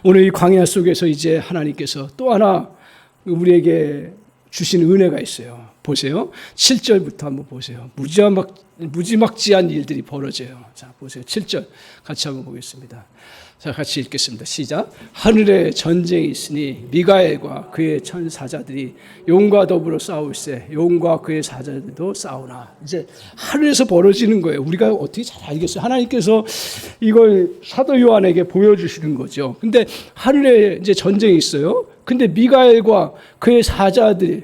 오늘 이 광야 속에서 이제 하나님께서 또 하나 우리에게 주신 은혜가 있어요. 보세요. 7절부터 한번 보세요. 무지막지한 일들이 벌어져요. 자, 보세요. 7절 같이 한번 보겠습니다. 자, 같이 읽겠습니다. 시작. 하늘에 전쟁이 있으니 미가엘과 그의 천사자들이 용과 더불어 싸울세 용과 그의 사자들도 싸우나. 이제 하늘에서 벌어지는 거예요. 우리가 어떻게 잘 알겠어요. 하나님께서 이걸 사도 요한에게 보여주시는 거죠. 근데 하늘에 이제 전쟁이 있어요. 근데 미가엘과 그의 사자들이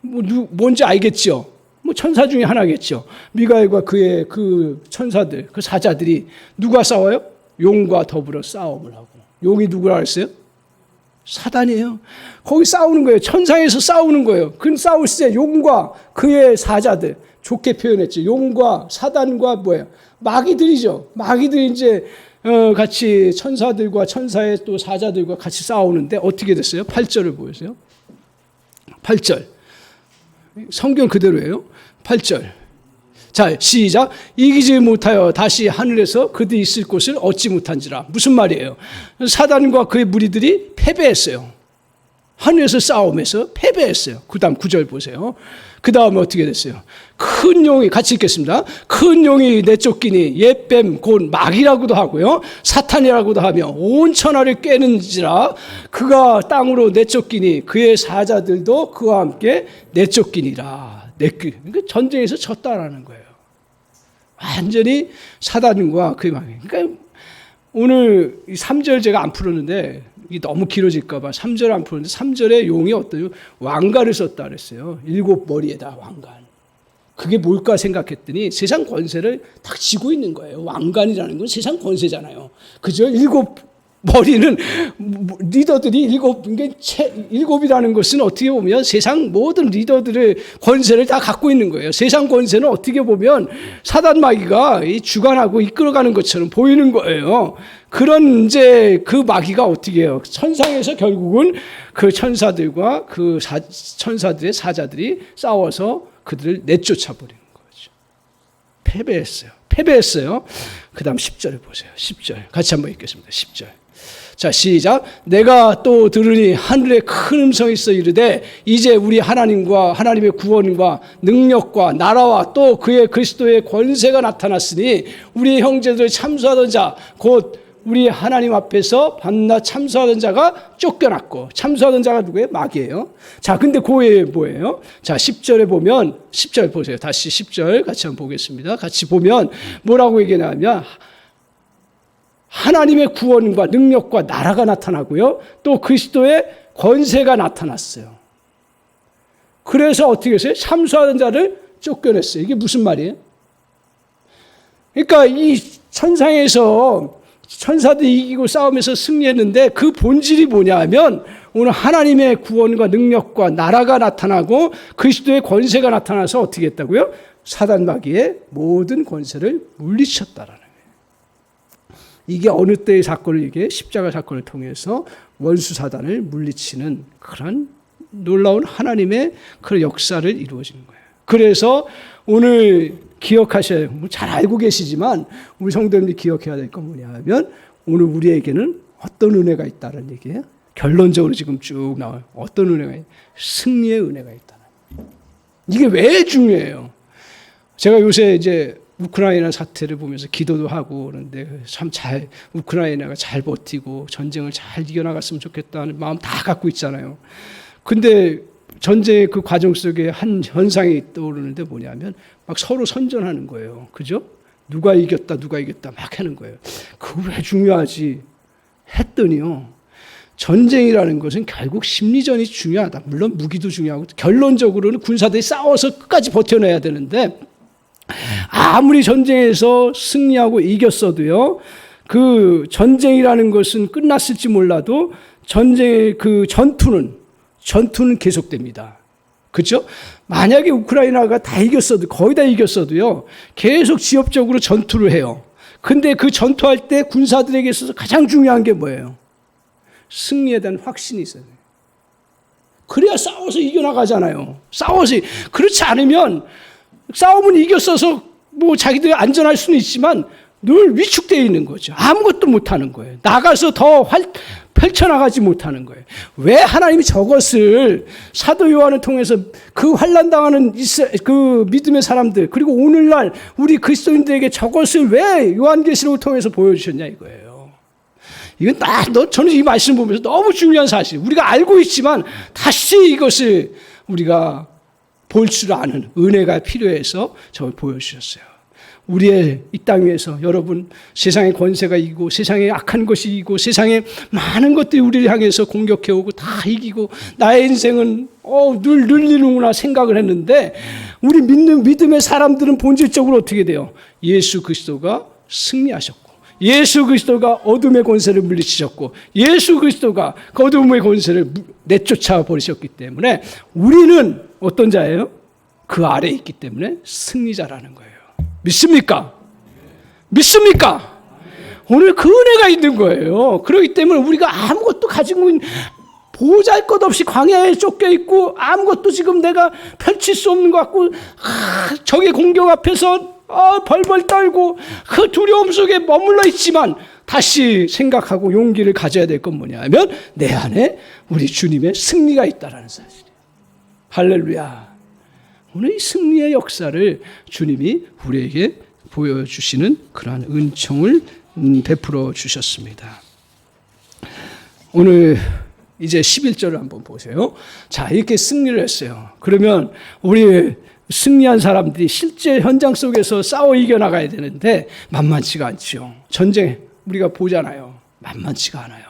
뭔지 알겠죠. 천사 중에 하나겠죠. 미가엘과 그의 그 천사들, 그 사자들이 누가 싸워요? 용과 더불어 싸움을 하고. 용이 누구라 했어요? 사단이에요. 거기 싸우는 거예요. 천상에서 싸우는 거예요. 그 싸울 때 용과 그의 사자들, 좋게 표현했죠. 용과 사단과 뭐예요? 마귀들이죠. 마귀들이 이제 같이 천사들과 천사의 또 사자들과 같이 싸우는데 어떻게 됐어요? 8절을 보세요. 8절. 성경 그대로예요. 8절. 자, 시작. 이기지 못하여 다시 하늘에서 그들이 있을 곳을 얻지 못한지라. 무슨 말이에요? 사단과 그의 무리들이 패배했어요. 하늘에서 싸움에서 패배했어요. 그 다음 9절 보세요. 그 다음에 어떻게 됐어요? 큰 용이, 같이 읽겠습니다. 큰 용이 내쫓기니 옛뱀 곧 마귀라고도 하고요, 사탄이라고도 하며 온 천하를 꿰는지라. 그가 땅으로 내쫓기니 그의 사자들도 그와 함께 내쫓기니라. 그러니까 전쟁에서 졌다라는 거예요. 완전히 사단과 그의 마귀. 그러니까 오늘 3절 제가 안 풀었는데 이게 너무 길어질까 봐 3절 안 풀었는데 3절에 용이 어떠요? 왕관을 썼다 그랬어요. 7머리에다 왕관. 그게 뭘까 생각했더니 세상 권세를 딱 쥐고 있는 거예요. 왕관이라는 건 세상 권세잖아요. 그죠? 7머리는 리더들이 7이라는 것은 어떻게 보면 세상 모든 리더들의 권세를 다 갖고 있는 거예요. 세상 권세는 어떻게 보면 사단 마귀가 주관하고 이끌어가는 것처럼 보이는 거예요. 그런 이제 그 마귀가 어떻게 해요? 천상에서 결국은 그 천사들과 그 천사들의 사자들이 싸워서 그들을 내쫓아 버리는 거죠. 패배했어요. 그 다음 10절을 보세요. 10절. 같이 한번 읽겠습니다. 10절. 자, 시작. 내가 또 들으니 하늘에 큰 음성이 있어 이르되 이제 우리 하나님과 하나님의 구원과 능력과 나라와 또 그의 그리스도의 권세가 나타났으니 우리 형제들 참수하던 자 곧 우리 하나님 앞에서 반나 참수하던 자가 쫓겨났고, 참수하던 자가 누구예요? 마귀예요. 자, 근데 그 외에 뭐예요? 자, 10절에 보면 10절 보세요. 다시 10절 같이 한번 보겠습니다. 같이 보면 뭐라고 얘기하냐면 하나님의 구원과 능력과 나라가 나타나고요, 또 그리스도의 권세가 나타났어요. 그래서 어떻게 했어요? 참수하던 자를 쫓겨냈어요. 이게 무슨 말이에요? 그러니까 이 천상에서 천사들이 이기고 싸움에서 승리했는데 그 본질이 뭐냐 하면 오늘 하나님의 구원과 능력과 나라가 나타나고 그리스도의 권세가 나타나서 어떻게 했다고요? 사단 마귀의 모든 권세를 물리쳤다라는 거예요. 이게 어느 때의 사건을, 이게 십자가 사건을 통해서 원수 사단을 물리치는 그런 놀라운 하나님의 그런 역사를 이루어지는 거예요. 그래서 오늘 기억하셔야, 잘 알고 계시지만 우리 성도님들이 기억해야 될 건 뭐냐 하면 오늘 우리에게는 어떤 은혜가 있다는 얘기예요. 결론적으로 지금 쭉 나와요. 어떤 은혜가 있냐? 승리의 은혜가 있다는 거예요. 이게 왜 중요해요? 제가 요새 이제 우크라이나 사태를 보면서 기도도 하고 그런데 참 잘 우크라이나가 잘 버티고 전쟁을 잘 이겨나갔으면 좋겠다는 마음 다 갖고 있잖아요. 근데 전쟁의 그 과정 속에 한 현상이 떠오르는데 뭐냐면 막 서로 선전하는 거예요. 그죠? 누가 이겼다 막 하는 거예요. 그거 왜 중요하지? 했더니요. 전쟁이라는 것은 결국 심리전이 중요하다. 물론 무기도 중요하고 결론적으로는 군사들이 싸워서 끝까지 버텨내야 되는데 아무리 전쟁에서 승리하고 이겼어도요. 그 전쟁이라는 것은 끝났을지 몰라도 전쟁의 그 전투는 계속됩니다. 그렇죠? 만약에 우크라이나가 다 이겼어도 거의 다 이겼어도요. 계속 지역적으로 전투를 해요. 근데 그 전투할 때 군사들에게 있어서 가장 중요한 게 뭐예요? 승리에 대한 확신이 있어야 돼요. 그래야 싸워서 이겨나가잖아요. 그렇지 않으면 싸움은 이겼어서 뭐 자기들이 안전할 수는 있지만 늘 위축되어 있는 거죠. 아무것도 못하는 거예요. 나가서 더 펼쳐나가지 못하는 거예요. 왜 하나님이 저것을 사도 요한을 통해서 그 환난당하는 그 믿음의 사람들 그리고 오늘날 우리 그리스도인들에게 저것을 왜 요한계시록을 통해서 보여주셨냐 이거예요. 이건 저는 이 말씀 보면서 너무 중요한 사실. 우리가 알고 있지만 다시 이것을 우리가 볼 줄 아는 은혜가 필요해서 저걸 보여주셨어요. 우리의 이 땅 위에서 여러분 세상의 권세가 이기고 세상에 악한 것이 이기고 세상에 많은 것들이 우리를 향해서 공격해오고 다 이기고 나의 인생은 늘 늘리는구나 생각을 했는데 우리 믿음의 사람들은 본질적으로 어떻게 돼요? 예수 그리스도가 승리하셨고 예수 그리스도가 어둠의 권세를 물리치셨고 예수 그리스도가 그 어둠의 권세를 내쫓아 버리셨기 때문에 우리는 어떤 자예요? 그 아래에 있기 때문에 승리자라는 거예요. 믿습니까? 믿습니까? 오늘 그 은혜가 있는 거예요. 그렇기 때문에 우리가 아무것도 가지고 보잘것없이 광야에 쫓겨 있고 아무것도 지금 내가 펼칠 수 없는 것 같고 적의 공격 앞에서 벌벌 떨고 그 두려움 속에 머물러 있지만 다시 생각하고 용기를 가져야 될 건 뭐냐면 내 안에 우리 주님의 승리가 있다는 사실이에요. 할렐루야. 오늘 이 승리의 역사를 주님이 우리에게 보여주시는 그러한 은총을 베풀어 주셨습니다. 오늘 이제 11절을 한번 보세요. 자, 이렇게 승리를 했어요. 그러면 우리 승리한 사람들이 실제 현장 속에서 싸워 이겨나가야 되는데 만만치가 않죠. 전쟁 우리가 보잖아요. 만만치가 않아요.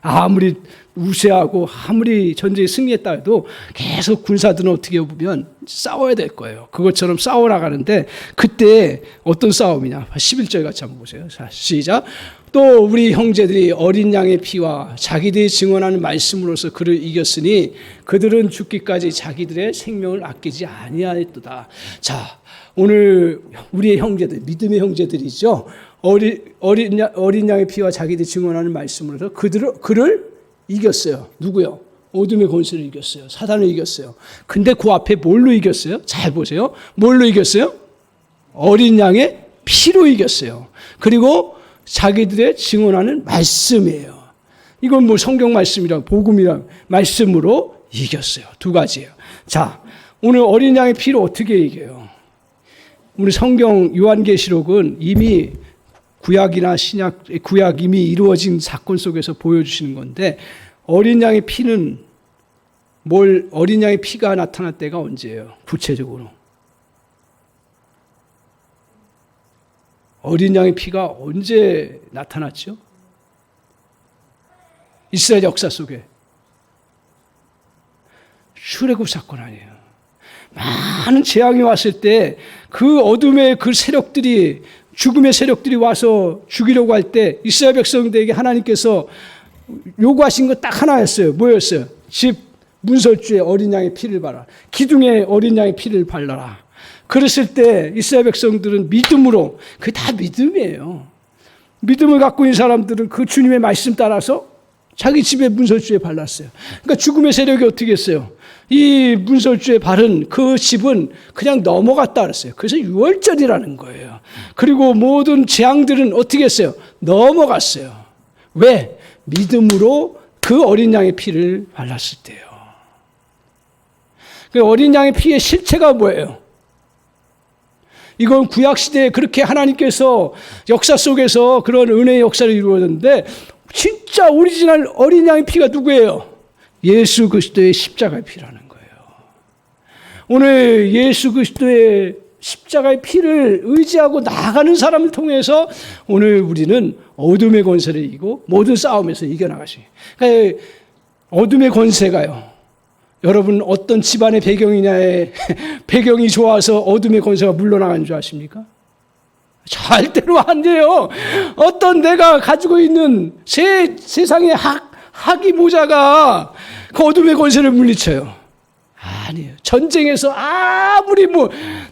아무리 우세하고 아무리 전쟁에 승리했다 해도 계속 군사들은 어떻게 보면 싸워야 될 거예요. 그것처럼 싸워 나가는데 그때 어떤 싸움이냐. 11절 같이 한번 보세요. 자, 시작. 또 우리 형제들이 어린 양의 피와 자기들이 증언하는 말씀으로서 그를 이겼으니 그들은 죽기까지 자기들의 생명을 아끼지 아니하였도다. 자, 오늘 우리의 형제들, 믿음의 형제들이죠. 어린 양의 피와 자기들이 증언하는 말씀으로서 그를 이겼어요. 누구요? 어둠의 권세를 이겼어요. 사단을 이겼어요. 근데 그 앞에 뭘로 이겼어요? 잘 보세요. 뭘로 이겼어요? 어린 양의 피로 이겼어요. 그리고 자기들의 증언하는 말씀이에요. 이건 뭐 성경 말씀이랑 복음이랑 말씀으로 이겼어요. 두 가지예요. 자, 오늘 어린 양의 피로 어떻게 이겨요? 우리 성경 요한계시록은 이미 구약이나 구약 이미 이루어진 사건 속에서 보여주시는 건데 어린 양의 피는 어린 양의 피가 나타날 때가 언제예요? 구체적으로. 어린 양의 피가 언제 나타났죠? 이스라엘 역사 속에. 출애굽 사건 아니에요. 많은 재앙이 왔을 때 그 어둠의 그 세력들이 죽음의 세력들이 와서 죽이려고 할 때 이스라엘 백성들에게 하나님께서 요구하신 거 딱 하나였어요. 뭐였어요? 집 문설주에 어린 양의 피를 발라. 기둥에 어린 양의 피를 발라라. 그랬을 때 이스라엘 백성들은 믿음으로, 그게 다 믿음이에요. 믿음을 갖고 있는 사람들은 그 주님의 말씀 따라서 자기 집에 문설주에 발랐어요. 그러니까 죽음의 세력이 어떻게 했어요? 이 문설주에 바른 그 집은 그냥 넘어갔다 그랬어요. 그래서 6월절이라는 거예요. 그리고 모든 재앙들은 어떻게 했어요? 넘어갔어요. 왜? 믿음으로 그 어린 양의 피를 발랐을 때요. 그 어린 양의 피의 실체가 뭐예요? 이건 구약시대에 그렇게 하나님께서 역사 속에서 그런 은혜의 역사를 이루었는데 진짜 오리지널 어린 양의 피가 누구예요? 예수 그리스도의 십자가의 피라는 거예요. 오늘 예수 그리스도의 십자가의 피를 의지하고 나아가는 사람을 통해서 오늘 우리는 어둠의 권세를 이기고 모든 싸움에서 이겨나가시. 그러니까 어둠의 권세가요. 여러분 어떤 집안의 배경이냐에 배경이 좋아서 어둠의 권세가 물러나가는 줄 아십니까? 절대로 안 돼요. 어떤 내가 가지고 있는 세상의 학위 모자가 그 어둠의 권세를 물리쳐요. 아니에요. 전쟁에서 아무리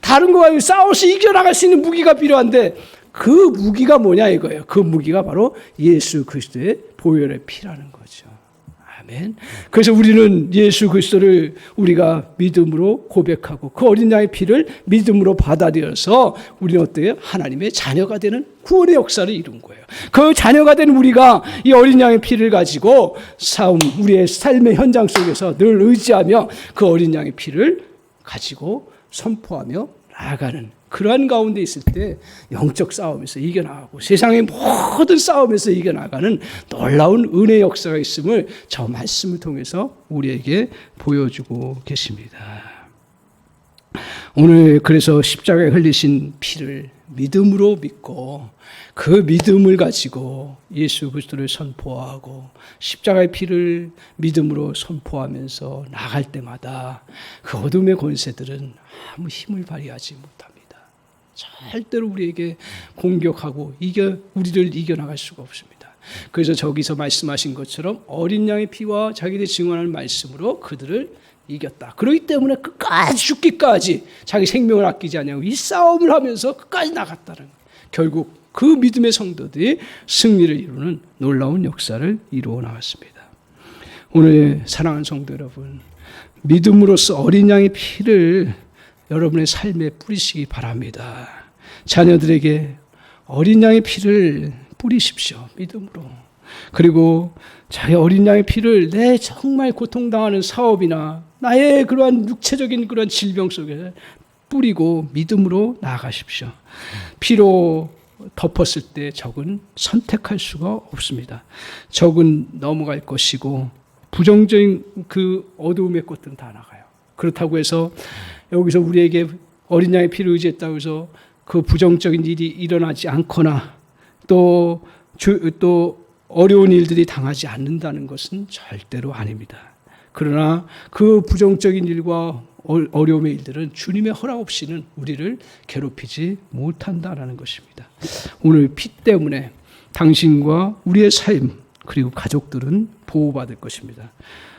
다른 거와 싸워서 이겨나갈 수 있는 무기가 필요한데 그 무기가 뭐냐 이거예요. 그 무기가 바로 예수 그리스도의 보혈의 피라는 거죠. 아멘. 그래서 우리는 예수 그리스도를 우리가 믿음으로 고백하고 그 어린 양의 피를 믿음으로 받아들여서 우리는 어때요? 하나님의 자녀가 되는 구원의 역사를 이룬 거예요. 그 자녀가 된 우리가 이 어린 양의 피를 가지고 우리의 삶의 현장 속에서 늘 의지하며 그 어린 양의 피를 가지고 선포하며 나아가는 그러한 가운데 있을 때 영적 싸움에서 이겨나가고 세상의 모든 싸움에서 이겨나가는 놀라운 은혜의 역사가 있음을 저 말씀을 통해서 우리에게 보여주고 계십니다. 오늘 그래서 십자가에 흘리신 피를 믿음으로 믿고 그 믿음을 가지고 예수 그리스도를 선포하고 십자가의 피를 믿음으로 선포하면서 나갈 때마다 그 어둠의 권세들은 아무 힘을 발휘하지 못합니다. 절대로 우리에게 공격하고 우리를 이겨나갈 수가 없습니다. 그래서 저기서 말씀하신 것처럼 어린 양의 피와 자기들이 증언하는 말씀으로 그들을 이겼다. 그렇기 때문에 끝까지 죽기까지 자기 생명을 아끼지 않냐고 이 싸움을 하면서 끝까지 나갔다는 거예요. 결국 그 믿음의 성도들이 승리를 이루는 놀라운 역사를 이루어 나갔습니다. 오늘 사랑하는 성도 여러분, 믿음으로써 어린 양의 피를 여러분의 삶에 뿌리시기 바랍니다. 자녀들에게 어린 양의 피를 뿌리십시오. 믿음으로. 그리고 자기 어린 양의 피를 내 정말 고통당하는 사업이나 나의 그러한 육체적인 그러한 질병 속에 뿌리고 믿음으로 나아가십시오. 피로 덮었을 때 적은 선택할 수가 없습니다. 적은 넘어갈 것이고 부정적인 그 어두움의 꽃들은 다 나가요. 그렇다고 해서 여기서 우리에게 어린 양의 피를 의지했다고 해서 그 부정적인 일이 일어나지 않거나 또 어려운 일들이 당하지 않는다는 것은 절대로 아닙니다. 그러나 그 부정적인 일과 어려움의 일들은 주님의 허락 없이는 우리를 괴롭히지 못한다는 것입니다. 오늘 피 때문에 당신과 우리의 삶 그리고 가족들은 보호받을 것입니다.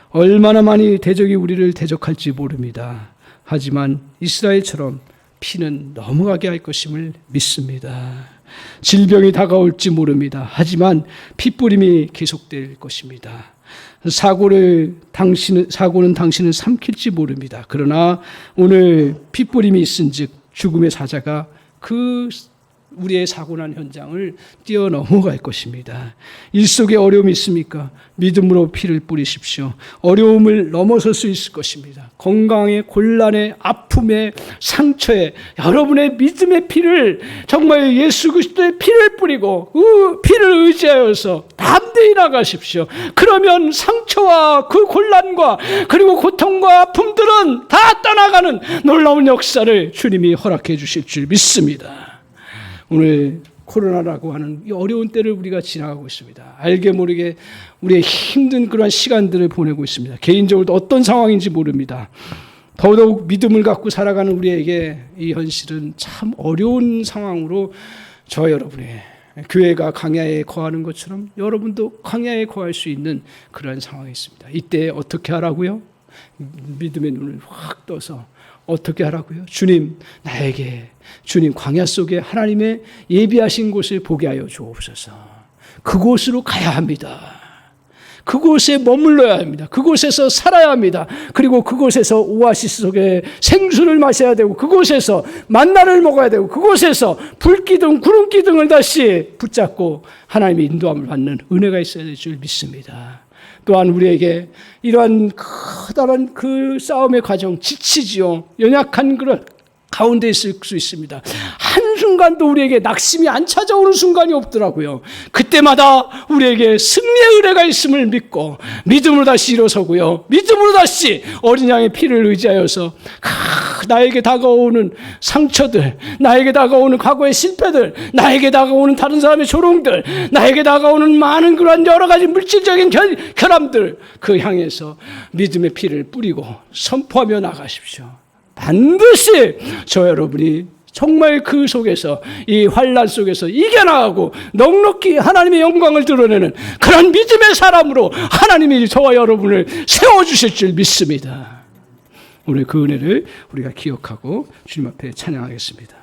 얼마나 많이 대적이 우리를 대적할지 모릅니다. 하지만 이스라엘처럼 피는 넘어가게 할 것임을 믿습니다. 질병이 다가올지 모릅니다. 하지만 핏부림이 계속될 것입니다. 사고는 당신을 삼킬지 모릅니다. 그러나 오늘 핏부림이 있은즉 죽음의 사자가 우리의 사고난 현장을 뛰어넘어갈 것입니다. 일 속에 어려움이 있습니까? 믿음으로 피를 뿌리십시오. 어려움을 넘어설 수 있을 것입니다. 건강에, 곤란에, 아픔에, 상처에 여러분의 믿음의 피를 정말 예수 그리스도의 피를 뿌리고 그 피를 의지하여서 담대히 나가십시오. 그러면 상처와 그 곤란과 그리고 고통과 아픔들은 다 떠나가는 놀라운 역사를 주님이 허락해 주실 줄 믿습니다. 오늘 코로나라고 하는 이 어려운 때를 우리가 지나가고 있습니다. 알게 모르게 우리의 힘든 그런 시간들을 보내고 있습니다. 개인적으로도 어떤 상황인지 모릅니다. 더더욱 믿음을 갖고 살아가는 우리에게 이 현실은 참 어려운 상황으로 여러분의 교회가 광야에 거하는 것처럼 여러분도 광야에 거할 수 있는 그런 상황이 있습니다. 이때 어떻게 하라고요? 믿음의 눈을 확 떠서 어떻게 하라고요? 주님 광야 속에 하나님의 예비하신 곳을 보게 하여 주옵소서. 그곳으로 가야 합니다. 그곳에 머물러야 합니다. 그곳에서 살아야 합니다. 그리고 그곳에서 오아시스 속에 생수를 마셔야 되고 그곳에서 만나를 먹어야 되고 그곳에서 불기둥 구름기둥을 다시 붙잡고 하나님의 인도함을 받는 은혜가 있어야 될 줄 믿습니다. 또한 우리에게 이러한 커다란 그 싸움의 과정 지치지요. 연약한 그런 가운데 있을 수 있습니다. 순간도 우리에게 낙심이 안 찾아오는 순간이 없더라고요. 그때마다 우리에게 승리의 은혜가 있음을 믿고 믿음으로 다시 일어서고요. 믿음으로 다시 어린 양의 피를 의지하여서 나에게 다가오는 상처들, 나에게 다가오는 과거의 실패들, 나에게 다가오는 다른 사람의 조롱들, 나에게 다가오는 많은 그런 여러 가지 물질적인 결함들, 그 향해서 믿음의 피를 뿌리고 선포하며 나가십시오. 반드시 저 여러분이 정말 그 속에서, 이 환난 속에서 이겨나가고 넉넉히 하나님의 영광을 드러내는 그런 믿음의 사람으로 하나님이 저와 여러분을 세워주실 줄 믿습니다. 오늘 그 은혜를 우리가 기억하고 주님 앞에 찬양하겠습니다.